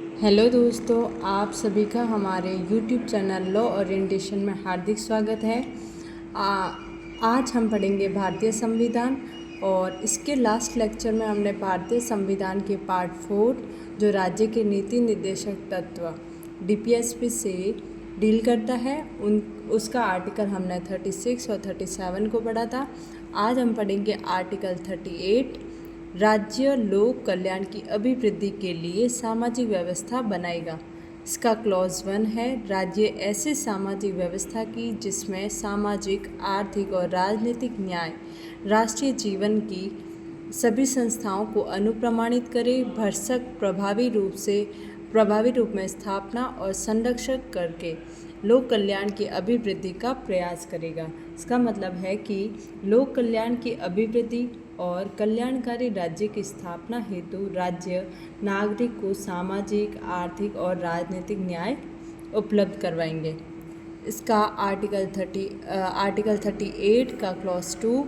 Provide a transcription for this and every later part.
Hello दोस्तों, आप सभी का हमारे यूट्यूब चैनल लॉ ओरिएंटेशन में हार्दिक स्वागत है। आज हम पढ़ेंगे भारतीय संविधान और इसके लास्ट लेक्चर में हमने भारतीय संविधान के पार्ट 4 जो राज्य के नीति निर्देशक तत्व डीपीएसपी से डील करता है उसका आर्टिकल हमने 36 और 37 को पढ़ा था। आज हम पढ़ेंगे आर्टिकल 38। राज्य लोक कल्याण की अभिवृद्धि के लिए सामाजिक व्यवस्था बनाएगा। इसका क्लॉज 1 है, राज्य ऐसे सामाजिक व्यवस्था की जिसमें सामाजिक, आर्थिक और राजनीतिक न्याय, राष्ट्रीय जीवन की सभी संस्थाओं को अनुप्रमाणित करे, भरसक प्रभावी रूप में स्थापना और संरक्षण करके लोक कल्याण की अभिवृद्धि का प्रयास करेगा। इसका मतलब है कि लोक कल्याण की अभिवृद्धि और कल्याणकारी राज्य की स्थापना हेतु राज्य नागरिक को सामाजिक, आर्थिक और राजनीतिक न्याय उपलब्ध करवाएंगे। इसका आर्टिकल 38 का क्लॉज 2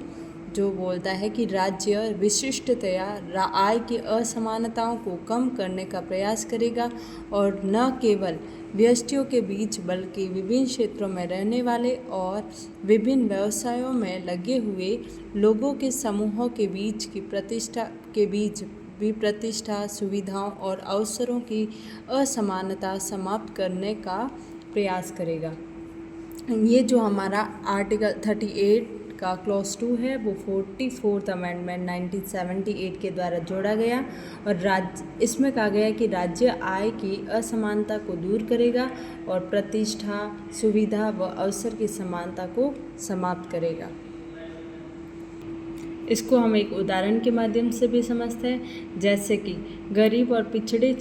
जो बोलता है कि राज्य विशिष्टतया आय की असमानताओं को कम करने का प्रयास करेगा और न केवल व्यक्तियों के बीच बल्कि विभिन्न क्षेत्रों में रहने वाले और विभिन्न व्यवसायों में लगे हुए लोगों के समूहों के बीच भी प्रतिष्ठा, सुविधाओं और अवसरों की असमानता समाप्त करने का प्रयास करेगा। ये जो हमारा आर्टिकल 38 का क्लॉज 2 है वो 44th अमेंडमेंट 1978 के द्वारा जोड़ा गया और इसमें कहा गया कि राज्य आय की असमानता को दूर करेगा और प्रतिष्ठा, सुविधा व अवसर की समानता को समाप्त करेगा। इसको हम एक उदाहरण के माध्यम से भी समझते हैं, जैसे कि गरीब और पिछड़े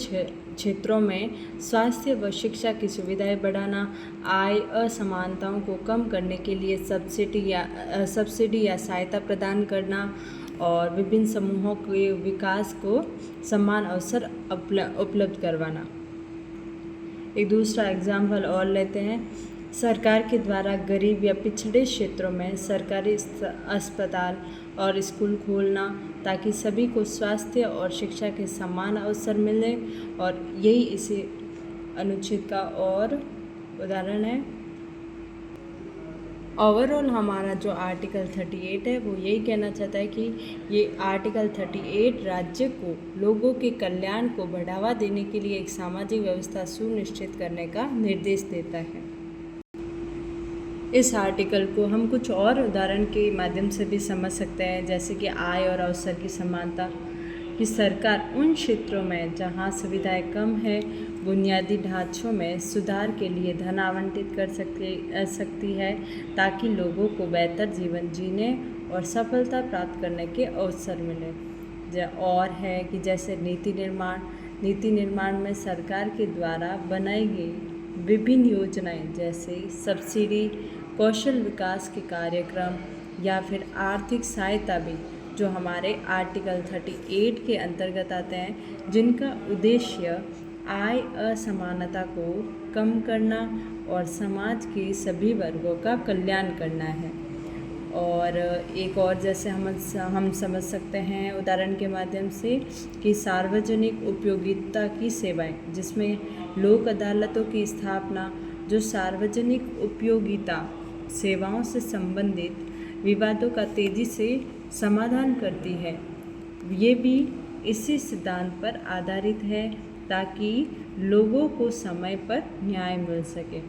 क्षेत्रों में स्वास्थ्य व शिक्षा की सुविधाएं बढ़ाना, आय असमानताओं को कम करने के लिए सब्सिडी या सहायता प्रदान करना और विभिन्न समूहों के विकास को समान अवसर उपलब्ध करवाना। एक दूसरा एग्जाम्पल और लेते हैं। सरकार के द्वारा गरीब या पिछड़े क्षेत्रों में सरकारी अस्पताल और स्कूल खोलना ताकि सभी को स्वास्थ्य और शिक्षा के समान अवसर मिले, और यही इसी अनुच्छेद का और उदाहरण है। ओवरऑल हमारा जो आर्टिकल 38 है वो यही कहना चाहता है कि ये आर्टिकल 38 राज्य को लोगों के कल्याण को बढ़ावा देने के लिए एक सामाजिक व्यवस्था सुनिश्चित करने का निर्देश देता है। इस आर्टिकल को हम कुछ और उदाहरण के माध्यम से भी समझ सकते हैं, जैसे कि आय और अवसर की समानता, कि सरकार उन क्षेत्रों में जहां सुविधाएं कम है बुनियादी ढांचों में सुधार के लिए धन आवंटित कर सकती है ताकि लोगों को बेहतर जीवन जीने और सफलता प्राप्त करने के अवसर मिले। और है कि जैसे नीति निर्माण में सरकार के द्वारा बनाई गई विभिन्न योजनाएं जैसे सब्सिडी, कौशल विकास के कार्यक्रम या फिर आर्थिक सहायता भी जो हमारे आर्टिकल 38 के अंतर्गत आते हैं, जिनका उद्देश्य आय असमानता को कम करना और समाज के सभी वर्गों का कल्याण करना है। और एक और जैसे हम समझ सकते हैं उदाहरण के माध्यम से कि सार्वजनिक उपयोगिता की सेवाएं, जिसमें लोक अदालतों की स्थापना जो सार्वजनिक उपयोगिता सेवाओं से संबंधित विवादों का तेज़ी से समाधान करती है, ये भी इसी सिद्धांत पर आधारित है ताकि लोगों को समय पर न्याय मिल सके।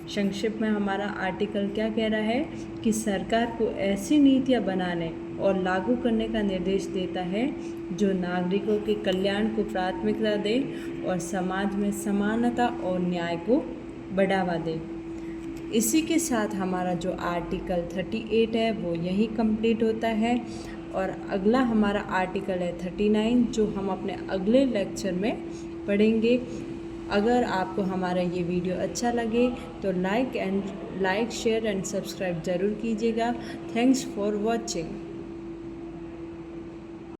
संक्षिप्त में हमारा आर्टिकल क्या कह रहा है कि सरकार को ऐसी नीतियां बनाने और लागू करने का निर्देश देता है जो नागरिकों के कल्याण को प्राथमिकता दे और समाज में समानता और न्याय को बढ़ावा दे। इसी के साथ हमारा जो आर्टिकल 38 है वो यही कंप्लीट होता है और अगला हमारा आर्टिकल है 39 जो हम अपने अगले लेक्चर में पढ़ेंगे। अगर आपको हमारा ये वीडियो अच्छा लगे तो लाइक, शेयर एंड सब्सक्राइब ज़रूर कीजिएगा। Thanks for watching.